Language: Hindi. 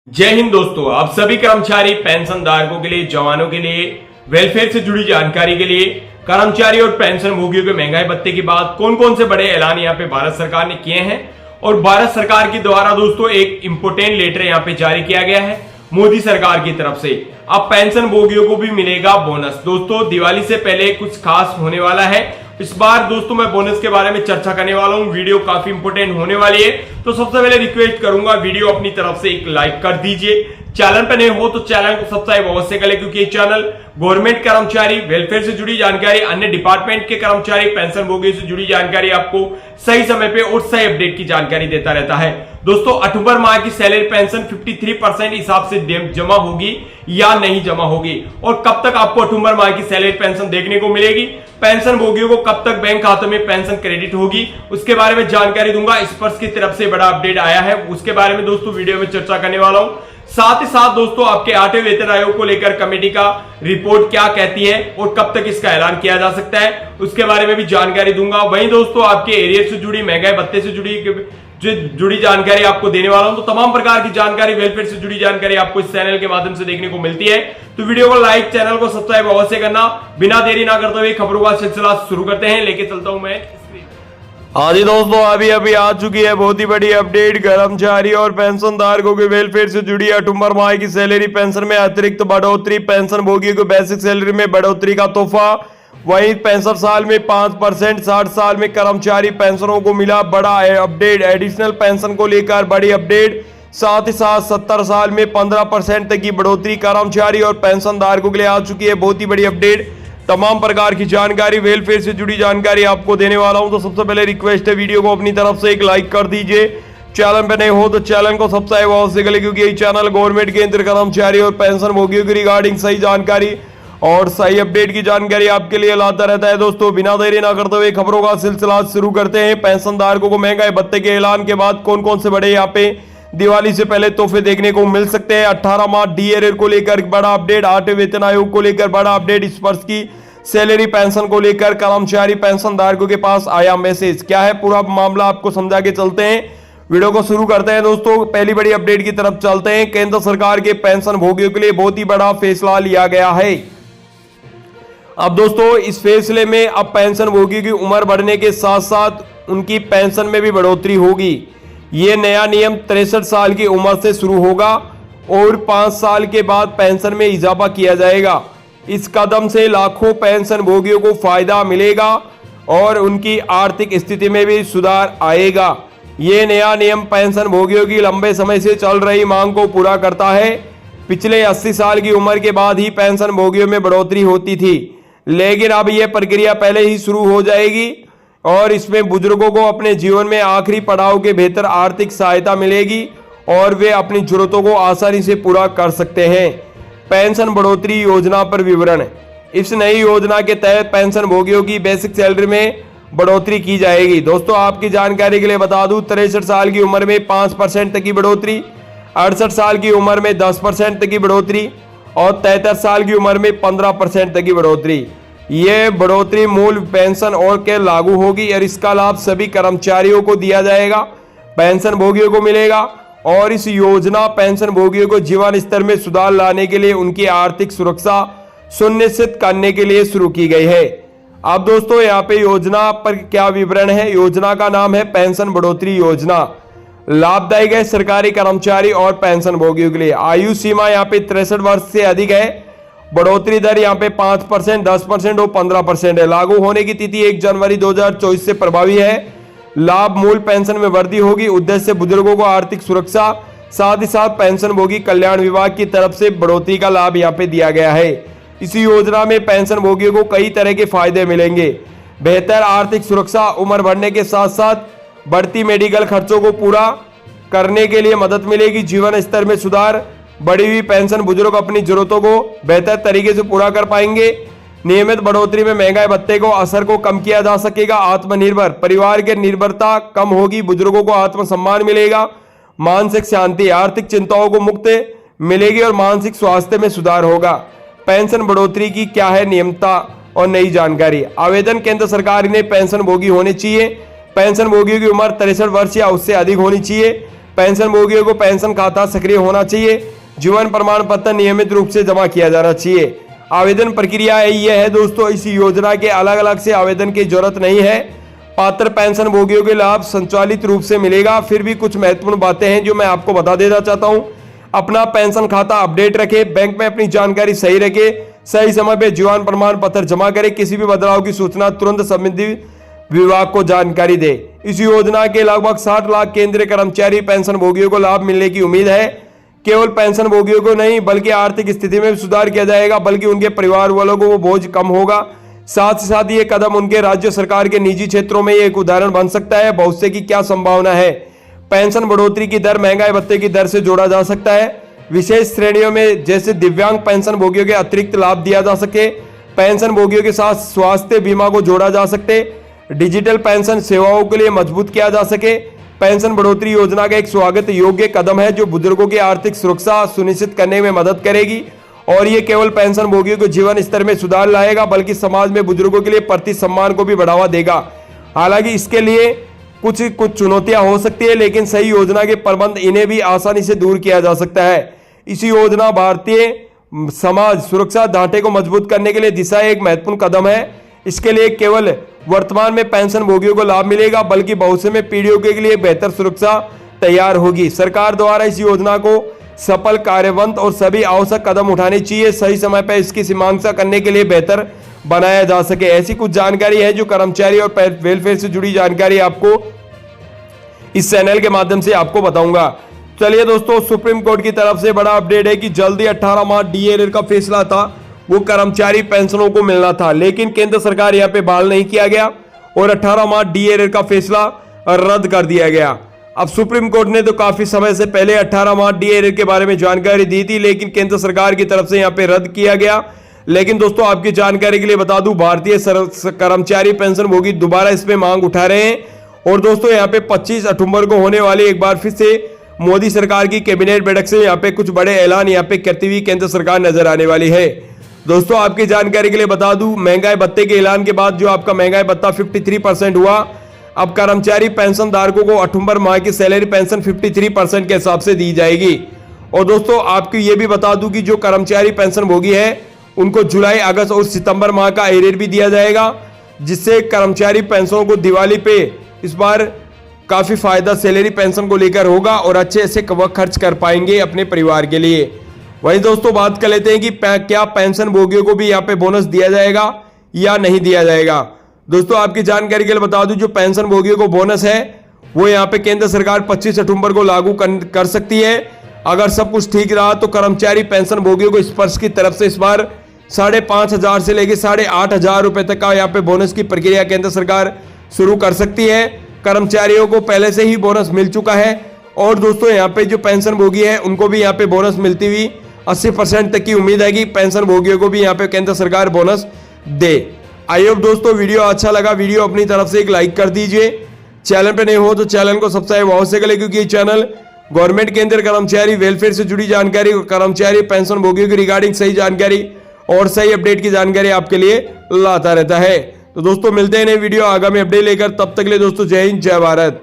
जय हिंद दोस्तों, आप सभी कर्मचारी पेंशन धारकों के लिए, जवानों के लिए, वेलफेयर से जुड़ी जानकारी के लिए, कर्मचारी और पेंशन भोगियों के महंगाई भत्ते के बाद कौन कौन से बड़े ऐलान यहाँ पे भारत सरकार ने किए हैं और भारत सरकार के द्वारा दोस्तों एक इंपोर्टेंट लेटर यहाँ पे जारी किया गया है मोदी सरकार की तरफ से। अब पेंशन भोगियों को भी मिलेगा बोनस। दोस्तों दिवाली से पहले कुछ खास होने वाला है इस बार। दोस्तों मैं बोनस के बारे में चर्चा करने वाला हूं, वीडियो काफी इंपोर्टेंट होने वाली है। तो सबसे पहले रिक्वेस्ट करूंगा वीडियो अपनी तरफ से एक लाइक कर दीजिए। चैनल पर नए हो तो चैनल को सब्सक्राइब अवश्य करें, क्योंकि ये चैनल गवर्नमेंट कर्मचारी, वेलफेयर से जुड़ी जानकारी, अन्य डिपार्टमेंट के कर्मचारी, पेंशन भोगियों से जुड़ी जानकारी आपको सही समय पे और सही अपडेट की जानकारी देता रहता है। दोस्तों अक्टूबर माह की सैलरी पेंशन 53% हिसाब से जमा होगी या नहीं जमा होगी, और कब तक आपको अक्टूबर माह की सैलरी पेंशन देखने को मिलेगी, पेंशन भोगियों को कब तक बैंक खातों में पेंशन क्रेडिट होगी, उसके बारे में जानकारी दूंगा। स्पर्श की तरफ से बड़ा अपडेट आया है, उसके बारे में दोस्तों वीडियो में चर्चा करने वाला हूं। साथ ही साथ दोस्तों आपके 8वें वेतन आयोग को लेकर कमेटी का रिपोर्ट क्या कहती है और कब तक इसका ऐलान किया जा सकता है, उसके बारे में भी जानकारी दूंगा। वहीं दोस्तों आपके एरिया से जुड़ी, महंगाई भत्ते से जुड़ी जानकारी आपको देने वाला हूं। तो तमाम प्रकार की जानकारी, वेलफेयर से जुड़ी जानकारी आपको इस चैनल के माध्यम से देखने को मिलती है। तो वीडियो को लाइक, चैनल को सब्सक्राइब अवश्य करना। बिना देरी ना करते हुए खबरों का सिलसिला शुरू करते हैं। लेके चलता हूं मैं। हाँ जी दोस्तों, अभी आ चुकी है बहुत ही बड़ी अपडेट। कर्मचारी और पेंशन धारकों के वेलफेयर से जुड़ी अक्टूबर माह की सैलरी पेंशन में अतिरिक्त बढ़ोतरी, पेंशन भोगियों को बेसिक सैलरी में बढ़ोतरी का तोहफा। वहीं 65 साल में 5%, 60 साल में कर्मचारी पेंशनों को मिला बड़ा अपडेट। एडिशनल पेंशन को लेकर बड़ी अपडेट। साथ ही साथ 70 साल में 15% तक की बढ़ोतरी कर्मचारी और पेंशन धारकों के लिए आ चुकी है बहुत ही बड़ी अपडेट। तमाम प्रकार की जानकारी, वेलफेयर से जुड़ी जानकारी आपको देने वाला हूं। तो सबसे पहले रिक्वेस्ट है, वीडियो को अपनी तरफ से एक लाइक कर दीजिए। चैनल पे नए हो तो चैनल को सब्सक्राइब अवश्य करें, क्योंकि ये चैनल गवर्नमेंट के अंदर कर्मचारी और पेंशन भोगियों की रिगार्डिंग सही जानकारी और सही अपडेट की जानकारी आपके लिए लाता रहता है। दोस्तों बिना देरी ना करते हुए खबरों का सिलसिला शुरू करते हैं। पेंशन धारकों को महंगाई भत्ते के ऐलान के बाद कौन कौन से बड़े यहाँ पे दिवाली से पहले तोहफे देखने को मिल सकते हैं। 18 माह डीएआर को लेकर बड़ा अपडेट, 8वें वेतन आयोग को लेकर बड़ा अपडेट, स्पर्श की सैलरी पेंशन को लेकर कर्मचारी पेंशन धारकों के पास आया मैसेज। क्या है पूरा मामला, आपको समझा के चलते हैं। वीडियो को शुरू करते हैं। दोस्तों पहली बड़ी अपडेट की तरफ चलते हैं। केंद्र सरकार के पेंशन भोगियों के लिए बहुत ही बड़ा फैसला लिया गया है। अब दोस्तों इस फैसले में अब पेंशन भोगियों की उम्र बढ़ने के साथ साथ उनकी पेंशन में भी बढ़ोतरी होगी। ये नया नियम 63 साल की उम्र से शुरू होगा और 5 साल के बाद पेंशन में इजाफा किया जाएगा। इस कदम से लाखों पेंशन भोगियों को फायदा मिलेगा और उनकी आर्थिक स्थिति में भी सुधार आएगा। ये नया नियम पेंशन भोगियों की लंबे समय से चल रही मांग को पूरा करता है। पिछले 80 साल की उम्र के बाद ही पेंशन भोगियों में बढ़ोतरी होती थी, लेकिन अब यह प्रक्रिया पहले ही शुरू हो जाएगी और इसमें बुजुर्गों को अपने जीवन में आखिरी पड़ाव के बेहतर आर्थिक सहायता मिलेगी और वे अपनी जरूरतों को आसानी से पूरा कर सकते हैं। पेंशन बढ़ोतरी योजना पर विवरण। इस नई योजना के तहत पेंशन भोगियों की बेसिक सैलरी में बढ़ोतरी की जाएगी। दोस्तों आपकी जानकारी के लिए बता दूं, 63 साल की उम्र में 5% तक की बढ़ोतरी, 68 साल की उम्र में 10% तक की बढ़ोतरी और 73 साल की उम्र में 15% तक की बढ़ोतरी। ये बढ़ोतरी मूल पेंशन और के लागू होगी और इसका लाभ सभी कर्मचारियों को दिया जाएगा, पेंशन भोगियों को मिलेगा। और इस योजना पेंशन भोगियों को जीवन स्तर में सुधार लाने के लिए उनकी आर्थिक सुरक्षा सुनिश्चित करने के लिए शुरू की गई है। अब दोस्तों यहाँ पे योजना पर क्या विवरण है। योजना का नाम है पेंशन बढ़ोतरी योजना। लाभदायक है सरकारी कर्मचारी और पेंशन भोगियों के लिए। आयु सीमा यहाँ पे 63 वर्ष से अधिक है। बढ़ोतरी दर यहाँ पे 5%, 10% और 15% है। लागू होने की तिथि 1 जनवरी 2024 से प्रभावी है। लाभ मूल पेंशन में वृद्धि होगी। उद्देश्य बुजुर्गों को आर्थिक सुरक्षा, साथ ही साथ पेंशन भोगी कल्याण विभाग की तरफ से बढ़ोतरी का लाभ यहाँ पे दिया गया है। इस योजना में पेंशन भोगियों को कई तरह के फायदे मिलेंगे। बेहतर आर्थिक सुरक्षा, उम्र बढ़ने के साथ साथ बढ़ती मेडिकल खर्चों को पूरा करने के लिए मदद मिलेगी। जीवन स्तर में सुधार, बढ़ी हुई पेंशन बुजुर्ग अपनी जरूरतों को बेहतर तरीके से पूरा कर पाएंगे। नियमित बढ़ोतरी में महंगाई भत्ते को असर को कम किया जा सकेगा। आत्मनिर्भर परिवार की निर्भरता कम होगी। बुजुर्गों को आत्मसम्मान मिलेगा। मानसिक शांति, आर्थिक चिंताओं को मुक्ति मिलेगी और मानसिक स्वास्थ्य में सुधार होगा। पेंशन बढ़ोतरी की क्या है नियमता और नई जानकारी। आवेदन केंद्र सरकार ने पेंशन भोगी होने चाहिए। पेंशन भोगियों की उम्र 63 वर्ष या उससे अधिक होनी चाहिए। पेंशन भोगियों को पेंशन खाता सक्रिय होना चाहिए। जीवन प्रमाण पत्र नियमित रूप से जमा किया जाना चाहिए। आवेदन प्रक्रिया यह है दोस्तों, इस योजना के अलग अलग से आवेदन की जरूरत नहीं है। पात्र पेंशन भोगियों के लाभ संचालित रूप से मिलेगा। फिर भी कुछ महत्वपूर्ण बातें हैं जो मैं आपको बता देना चाहता हूं। अपना पेंशन खाता अपडेट रखें, बैंक में अपनी जानकारी सही रखें, सही समय पे जीवन प्रमाण पत्र जमा करें, किसी भी बदलाव की सूचना तुरंत संबंधित विभाग को जानकारी दे। इस योजना के लगभग 60 लाख केंद्रीय कर्मचारी पेंशन भोगियों को लाभ मिलने की उम्मीद है। केवल पेंशन भोगियों को नहीं बल्कि आर्थिक स्थिति में भी सुधार किया जाएगा, बल्कि उनके परिवार वालों को वो बोझ कम होगा। साथ ही साथ ये कदम उनके राज्य सरकार के निजी क्षेत्रों में एक उदाहरण बन सकता है। भविष्य की क्या संभावना है? पेंशन बढ़ोतरी की दर महंगाई भत्ते की दर से जोड़ा जा सकता है। विशेष श्रेणियों में जैसे दिव्यांग पेंशन भोगियों के अतिरिक्त लाभ दिया जा सके। पेंशन भोगियों के साथ स्वास्थ्य बीमा को जोड़ा जा सकते। डिजिटल पेंशन सेवाओं के लिए मजबूत किया जा सके। पेंशन बढ़ोतरी योजना का एक स्वागत योग्य कदम है जो बुजुर्गों की आर्थिक सुरक्षा सुनिश्चित करने में मदद करेगी। और ये केवल पेंशन भोगियों के जीवन स्तर में सुधार लाएगा बल्कि समाज में बुजुर्गों के लिए प्रति सम्मान को भी बढ़ावा देगा। हालांकि इसके लिए कुछ चुनौतियां हो सकती है, लेकिन सही योजना के प्रबंध इन्हें भी आसानी से दूर किया जा सकता है। इसी योजना भारतीय समाज सुरक्षा ढांचे को मजबूत करने के लिए दिशा एक महत्वपूर्ण कदम है। इसके लिए केवल वर्तमान में पेंशन भोगियों को लाभ मिलेगा बल्कि भविष्य में पीढ़ियों के लिए बेहतर सुरक्षा तैयार होगी। सरकार द्वारा इस योजना को सफल, कार्यवंत और सभी आवश्यक कदम उठाने चाहिए। सही समय पर इसकी मीमांसा करने के लिए बेहतर बनाया जा सके। ऐसी कुछ जानकारी है जो कर्मचारी और वेलफेयर से जुड़ी जानकारी आपको इस चैनल के माध्यम से आपको बताऊंगा। चलिए दोस्तों, सुप्रीम कोर्ट की तरफ से बड़ा अपडेट है कि जल्दी 18 माह डीए का फैसला था वो कर्मचारी पेंशनों को मिलना था, लेकिन केंद्र सरकार यहाँ पे बहाल नहीं किया गया और 18 माह डीए का फैसला रद्द कर दिया गया। अब सुप्रीम कोर्ट ने तो काफी समय से पहले 18 माह डीए के बारे में जानकारी दी थी, लेकिन केंद्र सरकार की तरफ से यहाँ पे रद्द किया गया। लेकिन दोस्तों आपकी जानकारी के लिए बता दूं, भारतीय कर्मचारी पेंशन भोगी दोबारा इसमें मांग उठा रहे हैं। और दोस्तों यहाँ पे 25 अक्टूबर को होने वाली एक बार फिर से मोदी सरकार की कैबिनेट बैठक से यहाँ पे कुछ बड़े ऐलान यहाँ पे करती हुई केंद्र सरकार नजर आने वाली है। दोस्तों आपकी जानकारी के लिए बता दूं, महंगाई भत्ते के ऐलान के बाद जो आपका महंगाई भत्ता 53% हुआ, अब कर्मचारी पेंशन धारकों को अक्टूबर माह की सैलरी पेंशन 53% के हिसाब से दी जाएगी। और दोस्तों आपको ये भी बता दूं कि जो कर्मचारी पेंशन भोगी है उनको जुलाई, अगस्त और सितंबर माह का एरियर भी दिया जाएगा, जिससे कर्मचारी पेंशनों को दिवाली पे इस बार काफी फायदा सैलरी पेंशन को लेकर होगा और अच्छे से खर्च कर पाएंगे अपने परिवार के लिए। वही दोस्तों बात कर लेते हैं कि क्या पेंशन भोगियों को भी यहाँ पे बोनस दिया जाएगा या नहीं दिया जाएगा। दोस्तों आपकी जानकारी के लिए बता दूं, जो पेंशन भोगियों को बोनस है वो यहाँ पे केंद्र सरकार 25 अक्टूबर को लागू कर सकती है। अगर सब कुछ ठीक रहा तो कर्मचारी पेंशन भोगियों को स्पर्श की तरफ से इस बार 5,500 से लेकर 8,500 रुपए तक का यहाँ पे बोनस की प्रक्रिया केंद्र सरकार शुरू कर सकती है। कर्मचारियों को पहले से ही बोनस मिल चुका है और दोस्तों यहाँ पे जो पेंशन भोगी है उनको भी यहाँ पे बोनस मिलती हुई 80% तक की उम्मीद है कि पेंशन भोगियों को भी यहाँ पे केंद्र सरकार बोनस दे। आई होप दोस्तों वीडियो अच्छा लगा, वीडियो अपनी तरफ से एक लाइक कर दीजिए। चैनल पे नहीं हो तो चैनल को सब्सक्राइब अवश्य करें, क्योंकि ये चैनल गवर्नमेंट के अंदर कर्मचारी वेलफेयर से जुड़ी जानकारी, कर्मचारी पेंशन भोगियों की रिगार्डिंग सही जानकारी और सही अपडेट की जानकारी आपके लिए लाता रहता है। तो दोस्तों मिलते हैं नए वीडियो आगामी अपडेट लेकर, तब तक के लिए दोस्तों जय हिंद, जय भारत।